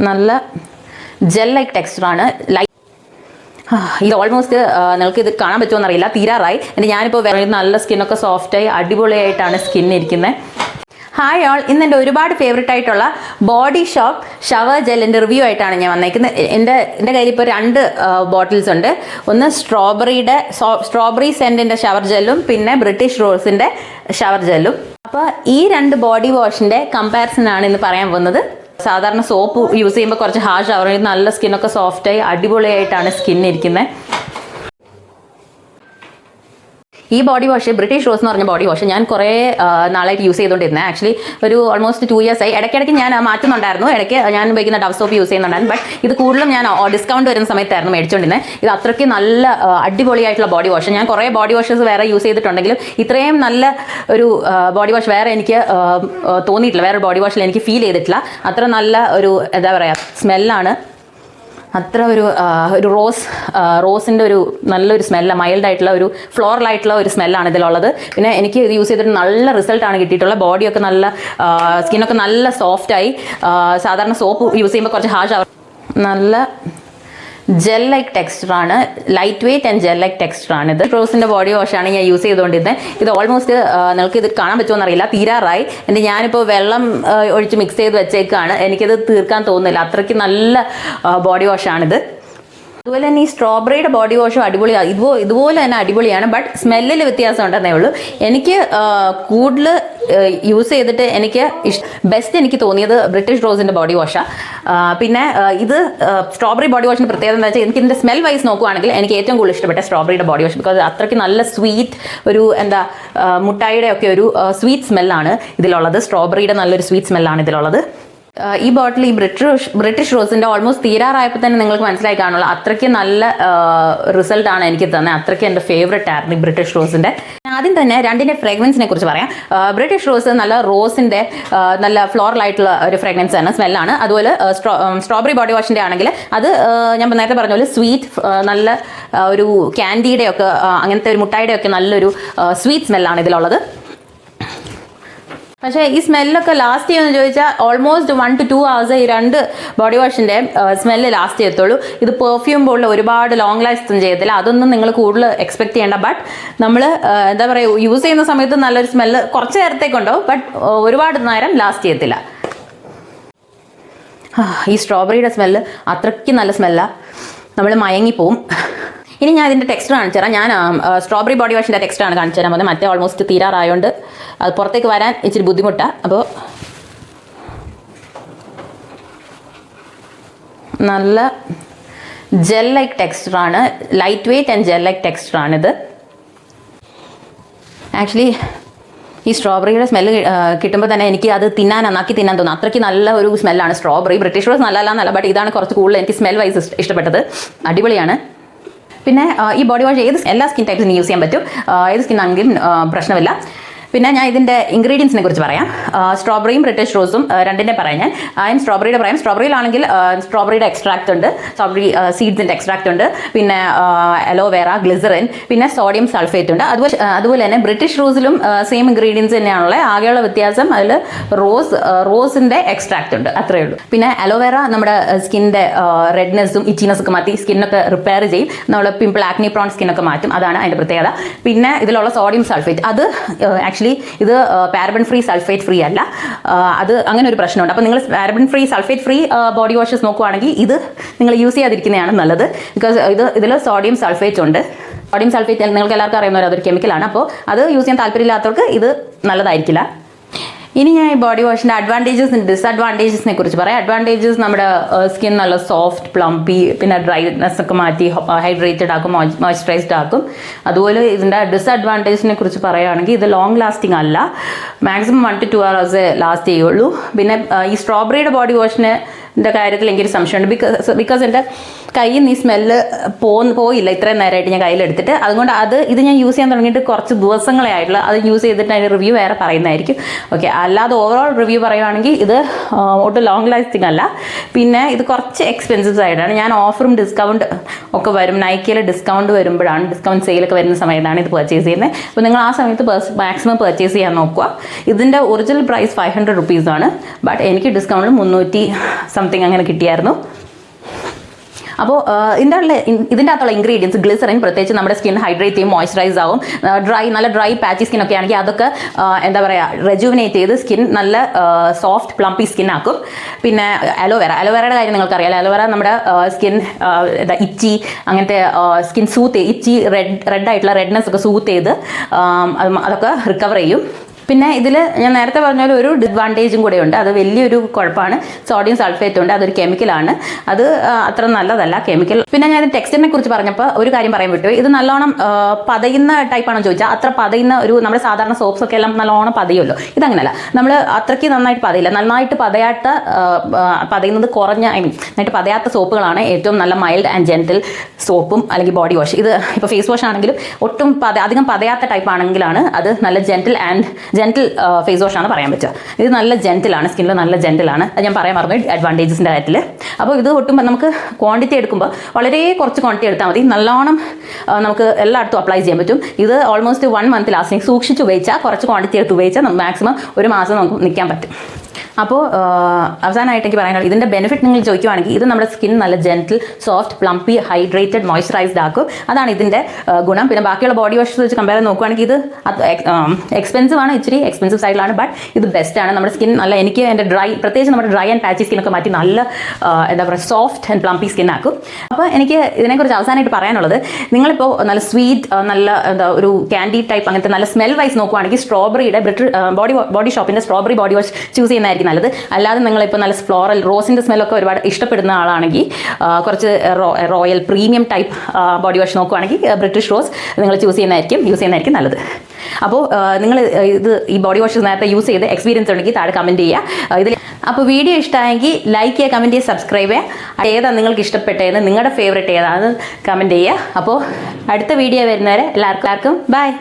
നല്ല gel like ടെക്സ്ചറാണ്. ഇത് ഓൾമോസ്റ്റ് നിങ്ങൾക്ക് ഇത് കാണാൻ പറ്റുമോ അറിയില്ല, തീരാറായി. ഞാനിപ്പോൾ നല്ല സ്കിന്നൊക്കെ സോഫ്റ്റായി അടിപൊളിയായിട്ടാണ് സ്കിൻ ഇരിക്കുന്നത്. ഹായ് ഓൾ, ഇന്ന് എൻ്റെ ഒരുപാട് ഫേവറേറ്റ് ആയിട്ടുള്ള ബോഡി ഷോപ്പ് ഷവർ ജെല്ലിൻ്റെ റിവ്യൂ ആയിട്ടാണ് ഞാൻ വന്നേക്കുന്നത്. എൻ്റെ കയ്യിൽ ഇപ്പോൾ 2 ബോട്ടിൽസ് ഉണ്ട്. ഒന്ന് സ്ട്രോബെറി സെൻറ്റിൻ്റെ ഷവർ ജെല്ലും പിന്നെ ബ്രിട്ടീഷ് റോസിൻ്റെ ഷവർ ജെല്ലും. അപ്പോൾ ഈ 2 ബോഡി വാഷിൻ്റെ കമ്പാരിസൺ ആണ് ഇന്ന് പറയാൻ പോകുന്നത്. സാധാരണ സോപ്പ് യൂസ് ചെയ്യുമ്പോൾ കുറച്ച് ഹാർഷ് ആവും, നല്ല സ്കിന്നൊക്കെ സോഫ്റ്റായി അടിപൊളിയായിട്ടാണ് സ്കിൻ ഇരിക്കുന്നത്. ഈ ബോഡി വാഷ് ബ്രിട്ടീഷ് റോസ് എന്ന് പറഞ്ഞ ബോഡി വാഷ് ഞാൻ കുറേ നാളായിട്ട് യൂസ് ചെയ്തുകൊണ്ടിരുന്നത്. ആക്ച്വലി ഒരു ഓൾമോസ്റ്റ് 2 years ആയി. ഇടയ്ക്കിടയ്ക്ക് ഞാൻ മാറ്റുന്നുണ്ടായിരുന്നു. ഇടയ്ക്ക് ഞാൻ ഉപയോഗിക്കുന്ന ഡവ് സോപ്പ് യൂസ് ചെയ്യുന്നുണ്ടായിരുന്നു. ബട്ട് ഇത് കൂടുതലും ഞാൻ ഡിസ്കൗണ്ട് വരുന്ന സമയത്തായിരുന്നു മേടിച്ചുകൊണ്ടിരുന്നത്. ഇത് അത്രയ്ക്ക് നല്ല അടിപൊളിയായിട്ടുള്ള ബോഡി വാഷ്. ഞാൻ കുറേ ബോഡി വാഷസ് വേറെ യൂസ് ചെയ്തിട്ടുണ്ടെങ്കിലും ഇത്രയും നല്ല ഒരു ബോഡി വാഷ് വേറെ എനിക്ക് തോന്നിയിട്ടില്ല. വേറെ ബോഡി വാഷിൽ എനിക്ക് ഫീൽ ചെയ്തിട്ടില്ല. അത്ര നല്ല ഒരു എന്താ പറയുക സ്മെല്ലാണ്. അത്ര ഒരു റോസിൻ്റെ ഒരു നല്ലൊരു സ്മെല്ലാണ്, മൈൽഡായിട്ടുള്ള ഒരു ഫ്ലോറലായിട്ടുള്ള ഒരു സ്മെല്ലാണ് ഇതിലുള്ളത്. പിന്നെ എനിക്ക് ഇത് യൂസ് ചെയ്തിട്ട് നല്ല റിസൾട്ടാണ് കിട്ടിയിട്ടുള്ളത്. ബോഡിയൊക്കെ നല്ല സ്കിന്നൊക്കെ നല്ല സോഫ്റ്റായി. സാധാരണ സോപ്പ് യൂസ് ചെയ്യുമ്പോൾ കുറച്ച് ഹാർഷ് ആവും. നല്ല ജെൽ ലൈക്ക് ടെക്സ്ചറാണ്, light weight and gel like ടെക്സ്ചറാണ്. ഇത് റോസിൻ്റെ ബോഡി വാഷാണ് ഞാൻ യൂസ് ചെയ്തുകൊണ്ടിരുന്നത്. ഇത് ഓൾമോസ്റ്റ് നിങ്ങൾക്ക് ഇത് കാണാൻ പറ്റുമോ അറിയില്ല, തീരാറായി. ഞാനിപ്പോൾ വെള്ളം ഒഴിച്ച് മിക്സ് ചെയ്ത് വെച്ചേക്കാണ്. എനിക്കിത് തീർക്കാൻ തോന്നുന്നില്ല, അത്രയ്ക്ക് നല്ല ബോഡി വാഷാണിത്. അതുപോലെ തന്നെ ഈ സ്ട്രോബെറിയുടെ ബോഡി വാഷും അടിപൊളിയാണ്. ഇതുപോലെ തന്നെ അടിപൊളിയാണ്. ബട്ട് സ്മെല്ലിൽ വ്യത്യാസം ഉണ്ടെന്നേ ഉള്ളൂ. എനിക്ക് കൂടുതൽ യൂസ് ചെയ്തിട്ട് ബെസ്റ്റ് എനിക്ക് തോന്നിയത് ബ്രിട്ടീഷ് റോസിൻ്റെ ബോഡി വാഷാണ്. പിന്നെ ഇത് സ്ട്രോബെറി ബോഡി വാഷിൻ്റെ പ്രത്യേകത എന്താ വെച്ചാൽ എനിക്ക് ഇതിൻ്റെ സ്മെൽ വൈസ് നോക്കുവാണെങ്കിൽ എനിക്ക് ഏറ്റവും കൂടുതൽ ഇഷ്ടപ്പെട്ട സ്ട്രോബെറിയുടെ ബോഡി വാഷ്. ബിക്കോസ് അത്രയ്ക്ക് നല്ല സ്വീറ്റ് ഒരു മുട്ടായിയുടെ ഒക്കെ ഒരു സ്വീറ്റ് സ്മെല്ലാണ് ഇതിലുള്ളത്. സ്ട്രോബെറിയുടെ നല്ലൊരു സ്വീറ്റ് സ്മെല്ലാണ് ഇതിലുള്ളത്. ഈ ബോട്ടിൽ ഈ ബ്രിട്ടീഷ് റോസിൻ്റെ ഓൾമോസ്റ്റ് തീരാറായപ്പോൾ തന്നെ നിങ്ങൾക്ക് മനസ്സിലായി കാണുള്ളൂ, അത്രയ്ക്ക് നല്ല റിസൾട്ടാണ് എനിക്ക് തന്നെ. അത്രയ്ക്ക് എൻ്റെ ഫേവറേറ്റ് ആയിരുന്നു ഈ ബ്രിട്ടീഷ് റോസിൻ്റെ. ആദ്യം തന്നെ 2ൻ്റെ ഫ്രാഗ്രൻസിനെ കുറിച്ച് പറയാം. ബ്രിട്ടീഷ് റോസ് നല്ല റോസിൻ്റെ നല്ല ഫ്ലോറലായിട്ടുള്ള ഒരു ഫ്രാഗ്രൻസ് ആണ്, സ്മെല്ലാണ്. അതുപോലെ സ്ട്രോബെറി ബോഡി വാഷിൻ്റെ ആണെങ്കിൽ അത് ഞാൻ നേരത്തെ പറഞ്ഞ പോലെ സ്വീറ്റ് നല്ല ഒരു ക്യാൻഡിയുടെ ഒക്കെ അങ്ങനത്തെ ഒരു മുട്ടായിയുടെ ഒക്കെ നല്ലൊരു സ്വീറ്റ് സ്മെല്ലാണ് ഇതിലുള്ളത്. പക്ഷേ ഈ സ്മെല്ലൊക്കെ ലാസ്റ്റ് ചെയ്യുമെന്ന് ചോദിച്ചാൽ ഓൾമോസ്റ്റ് 1 to 2 hours ഈ 2 ബോഡി വാഷിൻ്റെ സ്മെല്ല് ലാസ്റ്റ് ചെയ്യത്തുള്ളൂ. ഇത് പെർഫ്യൂം പോലുള്ള ഒരുപാട് ലോങ് ലാസ്റ്റ് ചെയ്യത്തില്ല. അതൊന്നും നിങ്ങൾ കൂടുതൽ എക്സ്പെക്ട് ചെയ്യേണ്ട. ബട്ട് നമ്മൾ എന്താ പറയുക യൂസ് ചെയ്യുന്ന സമയത്ത് നല്ലൊരു സ്മെല്ല് കുറച്ച് നേരത്തേക്കുണ്ടാവും, ബട്ട് ഒരുപാട് നേരം ലാസ്റ്റ് ചെയ്യത്തില്ല. ഈ സ്ട്രോബെറിയുടെ സ്മെല്ല് അത്രയ്ക്ക് നല്ല സ്മെല്ലാണ്, നമ്മൾ മയങ്ങിപ്പോവും. ഇനി ഞാൻ ഇതിൻ്റെ ടെക്സ്ചർ കാണിച്ചു തരാം. ഞാൻ സ്ട്രോബെറി ബോഡി വാഷിൻ്റെ ടെക്സ്ചറാണ് കാണിച്ചു തരാൻ പോകുന്നത്. മറ്റേ ഓൾമോസ്റ്റ് തീരാറായതുകൊണ്ട് അത് പുറത്തേക്ക് വരാൻ ഇച്ചിരി ബുദ്ധിമുട്ടാണ്. അപ്പോൾ നല്ല ജെൽ ലൈക്ക് ടെക്സ്ചറാണ്, light weight and gel like ടെക്സ്ചറാണിത്. ആക്ച്വലി ഈ സ്ട്രോബെറിയുടെ സ്മെല്ല് കിട്ടുമ്പോൾ തന്നെ എനിക്ക് അത് നക്കി തിന്നാൻ തോന്നും. അത്രയ്ക്ക് നല്ല ഒരു സ്മെല്ലാണ് സ്ട്രോബെറി. ബ്രിട്ടീഷ് റോസ് നല്ലതല്ല, ബട്ട് ഇതാണ് കുറച്ച് കൂടുതൽ എനിക്ക് സ്മെൽ വൈസ് ഇഷ്ടപ്പെട്ടത്. അടിപൊളിയാണ്. പിന്നെ ഈ ബോഡി വാഷ് എല്ലാ സ്കിൻ ടൈപ്സിനും യൂസ് ചെയ്യാൻ പറ്റും, ഏത് സ്കിൻ ആണെങ്കിലും പ്രശ്നമില്ല. പിന്നെ ഞാൻ ഇതിൻ്റെ ഇൻഗ്രീഡിയൻസിനെ കുറിച്ച് പറയാം. സ്ട്രോബെറിയും ബ്രിട്ടീഷ് റോസും 2ൻ്റെ പറയാം ഞാൻ. ആദ്യം സ്ട്രോബെറിയുടെ പറയാം. സ്ട്രോബെറിയിലാണെങ്കിൽ സ്ട്രോബെറിയുടെ എക്സ്ട്രാക്റ്റ് ഉണ്ട്, സ്ട്രോബെറി സീഡ്സിൻ്റെ എക്സ്ട്രാക്റ്റ് ഉണ്ട്, പിന്നെ അലോവേറ, ഗ്ലിസറിൻ, പിന്നെ സോഡിയം സൾഫേറ്റ് ഉണ്ട്. അതുപോലെ തന്നെ ബ്രിട്ടീഷ് റോസിലും സെയിം ഇൻഗ്രീഡിയൻസ് തന്നെയാണുള്ളത്. ആകെയുള്ള വ്യത്യാസം അതിൽ റോസിൻ്റെ എക്സ്ട്രാക്റ്റ് ഉണ്ട്, അത്രയേ ഉള്ളൂ. പിന്നെ അലോവേറ നമ്മുടെ സ്കിൻ്റെ റെഡ്നെസ്സും ഇച്ചിനെസ്സൊക്കെ മാറ്റി സ്കിന്നൊക്കെ റിപ്പയർ ചെയ്യും. നമ്മൾ പിമ്പിൾ ആക്നി പ്രോൺ സ്കിന്നൊക്കെ മാറ്റും, അതാണ് അതിൻ്റെ പ്രത്യേകത. പിന്നെ ഇതിലുള്ള സോഡിയം സൾഫേറ്റ് അത് ആക്ച്വലി ഇത് പാരബൻ ഫ്രീ സൾഫേറ്റ് ഫ്രീ അല്ല. അത് അങ്ങനെ ഒരു പ്രശ്നമുണ്ട്. അപ്പോൾ നിങ്ങൾ paraben free sulphate free body washes നോക്കുവാണെങ്കിൽ ഇത് നിങ്ങൾ യൂസ് ചെയ്യാതിരിക്കുന്നതാണ് നല്ലത്. ബിക്കോസ് ഇതിൽ സോഡിയം സൾഫേറ്റ് ഉണ്ട്. സോഡിയം സൾഫേറ്റ് നിങ്ങൾക്ക് എല്ലാവർക്കും അറിയുന്നവർ അതൊരു കെമിക്കലാണ്. അപ്പോൾ അത് യൂസ് ചെയ്യാൻ താല്പര്യമില്ലാത്തവർക്ക് ഇത് നല്ലതായിരിക്കില്ല. ഇനി ഞാൻ ഈ ബോഡി വാഷിൻ്റെ അഡ്വാൻറ്റേജസും ഡിസഡ്വാൻറ്റേജസിനെ കുറിച്ച് പറയാം. അഡ്വാൻറ്റേജസ് നമ്മുടെ സ്കിൻ നല്ല സോഫ്റ്റ് പ്ലംപി, പിന്നെ ഡ്രൈനെസ് ഒക്കെ മാറ്റി ഹൈഡ്രേറ്റഡ് ആക്കും, മോയ്സ്ചറൈസ്ഡ് ആക്കും. അതുപോലെ ഇതിൻ്റെ ഡിസഡ്വാൻറ്റേജിനെ കുറിച്ച് പറയുകയാണെങ്കിൽ ഇത് ലോങ് ലാസ്റ്റിംഗ് അല്ല, മാക്സിമം 1 to 2 hours ലാസ്റ്റ് ചെയ്യുള്ളൂ. പിന്നെ ഈ സ്ട്രോബെറിയുടെ ബോഡി വാഷിന് കാര്യത്തിൽ എനിക്കൊരു സംശയമുണ്ട്. ബിക്കോസ് എൻ്റെ കയ്യിൽ നിന്ന് ഈ സ്മെല്ല് പോയില്ല ഇത്രയും നേരമായിട്ട് ഞാൻ കയ്യിലെടുത്തിട്ട്. അതുകൊണ്ട് ഇത് ഞാൻ യൂസ് ചെയ്യാൻ തുടങ്ങിയിട്ട് കുറച്ച് ദിവസങ്ങളെ ആയിട്ടുള്ള, അത് യൂസ് ചെയ്തിട്ട് അതിൻ്റെ റിവ്യൂ വേറെ പറയുന്നതായിരിക്കും. ഓക്കെ, അല്ലാതെ ഓവറോൾ റിവ്യൂ പറയുകയാണെങ്കിൽ ഇത് ഒട്ടും ലോങ് ലാസ്റ്റിംഗ് അല്ല. പിന്നെ ഇത് കുറച്ച് എക്സ്പെൻസീവ് സൈഡാണ്. ഞാൻ ഓഫറും ഡിസ്കൗണ്ട് ഒക്കെ വരും, നൈക്കിയിൽ ഡിസ്കൗണ്ട് വരുമ്പോഴാണ്, ഡിസ്കൗണ്ട് സെയിലൊക്കെ വരുന്ന സമയത്താണ് ഇത് പർച്ചേസ് ചെയ്യുന്നത്. അപ്പോൾ നിങ്ങൾ ആ സമയത്ത് മാക്സിമം പർച്ചേസ് ചെയ്യാൻ നോക്കുക. ഇതിൻ്റെ ഒറിജിനൽ പ്രൈസ് 500 rupees ആണ്. ബട്ട് എനിക്ക് ഡിസ്കൗണ്ടിൽ 300 സംതിങ് അങ്ങനെ കിട്ടിയായിരുന്നു. അപ്പോൾ ഇതിൻ്റെ അകത്തുള്ള ഇൻഗ്രീഡിയൻസ് ഗ്ലിസറിൻ പ്രത്യേകിച്ച് നമ്മുടെ സ്കിൻ ഹൈഡ്രേറ്റ് ചെയ്യും, മോയ്സ്ചറൈസ് ആവും. നല്ല ഡ്രൈ പാച്ചി സ്കിൻ ഒക്കെ ആണെങ്കിൽ അതൊക്കെ എന്താ പറയുക റെജുവിനേറ്റ് ചെയ്ത് സ്കിൻ നല്ല സോഫ്റ്റ് പ്ലംപി സ്കിൻ ആക്കും. പിന്നെ അലോവേറയുടെ കാര്യം നിങ്ങൾക്കറിയാം. അലോവേറ നമ്മുടെ സ്കിൻ ഇച്ചി അങ്ങനത്തെ സ്കിൻ ഇച്ചി റെഡ് ആയിട്ടുള്ള റെഡ്നെസ് ഒക്കെ സൂത്ത് ചെയ്ത് അതൊക്കെ റിക്കവർ ചെയ്യും. പിന്നെ ഇതിൽ ഞാൻ നേരത്തെ പറഞ്ഞ പോലെ ഒരു ഡിസ്അഡ്വാൻറ്റേജും കൂടെ ഉണ്ട്. അത് വലിയൊരു കുഴപ്പമാണ്. സോഡിയം സൾഫേറ്റ് ഉണ്ട്, അതൊരു കെമിക്കലാണ്. അത് അത്ര നല്ലതല്ല കെമിക്കൽ. പിന്നെ ഞാൻ ടെക്സ്ചറിനെ കുറിച്ച് പറഞ്ഞപ്പോൾ ഒരു കാര്യം പറയാൻ വിട്ടു. ഇത് നല്ലോണം പതയുന്ന ടൈപ്പാണോ ചോദിച്ചാൽ അത്ര പതയുന്ന നമ്മുടെ സാധാരണ സോപ്സ് ഒക്കെ എല്ലാം നല്ലോണം പതയുമല്ലോ. ഇതങ്ങനെയല്ല, നമ്മൾ അത്രയ്ക്ക് നന്നായിട്ട് പതയില്ല. നന്നായിട്ട് പതയുന്നത് കുറഞ്ഞ നന്നായിട്ട് പതയാത്ത സോപ്പുകളാണ് ഏറ്റവും നല്ല മൈൽഡ് ആൻഡ് ജെന്റിൽ സോപ്പും അല്ലെങ്കിൽ ബോഡി വാഷ്. ഇത് ഇപ്പോൾ ഫേസ് വാഷ് ആണെങ്കിലും ഒട്ടും അധികം പതയാത്ത ടൈപ്പ് ആണെങ്കിലാണ് അത് നല്ല ജെന്റിൽ ഫേസ് വാഷ് ആണ് പറയാൻ പറ്റുക. ഇത് നല്ല ജെന്റിലാണ്, സ്കിന്നിൽ നല്ല ജെന്റിലാണ്. അത് ഞാൻ പറയാൻ മറന്നു അഡ്വാൻറ്റേജസിൻ്റെ കാര്യത്തിൽ. അപ്പോൾ ഇത് ഒട്ടും നമുക്ക് ക്വാണ്ടിറ്റി എടുക്കുമ്പോൾ വളരെ കുറച്ച് ക്വാണ്ടിറ്റി എടുത്താൽ മതി. നല്ലോണം നമുക്ക് എല്ലായിടത്തും അപ്ലൈ ചെയ്യാൻ പറ്റും. ഇത് ഓൾമോസ്റ്റ് 1 month ലാസ്റ്റിംഗ്. സൂക്ഷിച്ച് ഉപയോഗിച്ചാൽ കുറച്ച് ക്വാണ്ടിറ്റി എടുത്ത് ഉപയോഗിച്ചാൽ മാക്സിമം 1 മാസം നമുക്ക് നിൽക്കാൻ പറ്റും. അപ്പോൾ അവസാനമായിട്ട് എനിക്ക് പറയാനുള്ളത് ഇതിൻ്റെ ബെനിഫിറ്റ് നിങ്ങൾ ചോദിക്കുവാണെങ്കിൽ ഇത് നമ്മുടെ സ്കിൻ നല്ല gentle soft plumpy hydrated moisturised ആക്കും. അതാണ് ഇതിൻ്റെ ഗുണം. പിന്നെ ബാക്കിയുള്ള ബോഡി വാഷസ് വെച്ച് കമ്പയർ ചെയ്ത് നോക്കുകയാണെങ്കിൽ ഇത് എക്സ്പെൻസീവ് ആണ്, ഇച്ചിരി എക്സ്പെൻസീവ് സൈഡിലാണ്. ബട്ട് ഇത് ബെസ്റ്റാണ്. നമ്മുടെ സ്കിൻ നല്ല എനിക്ക് എൻ്റെ പ്രത്യേകിച്ച് നമ്മുടെ ഡ്രൈ ആൻഡ് പാച്ചി സ്കിന്നൊക്കെ മാറ്റി നല്ല എന്താ പറയുക സോഫ്റ്റ് ആൻഡ് പ്ലംപി സ്കിൻ ആക്കും. അപ്പോൾ എനിക്ക് ഇതിനെക്കുറിച്ച് അവസാനമായിട്ട് പറയാനുള്ളത് നിങ്ങളിപ്പോൾ നല്ല സ്വീറ്റ് നല്ല ഒരു ക്യാൻഡി ടൈപ്പ് അങ്ങനത്തെ നല്ല സ്മെൽ വൈസ് നോക്കുവാണെങ്കിൽ സ്ട്രോബെറിയുടെ ബോഡി ഷോപ്പിൻ്റെ സ്ട്രോബെറി ബോഡി വാഷ് ചൂസ് ചെയ്യുന്നതായിരിക്കും നല്ലത്. അല്ലാതെ നിങ്ങളിപ്പോൾ നല്ല ഫ്ലോറൽ റോസിൻ്റെ സ്മെല്ലൊക്കെ ഒരുപാട് ഇഷ്ടപ്പെടുന്ന ആളാണെങ്കിൽ കുറച്ച് royal premium type body wash നോക്കുവാണെങ്കിൽ ബ്രിട്ടീഷ് റോസ് നിങ്ങൾ യൂസ് ചെയ്യുന്നതായിരിക്കും നല്ലത്. അപ്പോൾ നിങ്ങൾ ഈ ബോഡി വാഷ് നേരത്തെ യൂസ് ചെയ്ത് എക്സ്പീരിയൻസ് ഉണ്ടെങ്കിൽ താഴെ കമൻറ്റ് ചെയ്യുക. ഇതിൽ അപ്പോൾ വീഡിയോ ഇഷ്ടമായെങ്കിൽ ലൈക്ക് ചെയ്യുക, കമൻറ്റ് ചെയ്യുക, സബ്സ്ക്രൈബ് ചെയ്യുക. ഏതാണ് നിങ്ങൾക്ക് ഇഷ്ടപ്പെട്ടതെന്ന് നിങ്ങളുടെ ഫേവറേറ്റ് ഏതാണെന്ന് കമൻറ്റ് ചെയ്യുക. അപ്പോൾ അടുത്ത വീഡിയോ വരുന്നവരെ എല്ലാവർക്കും ബൈ.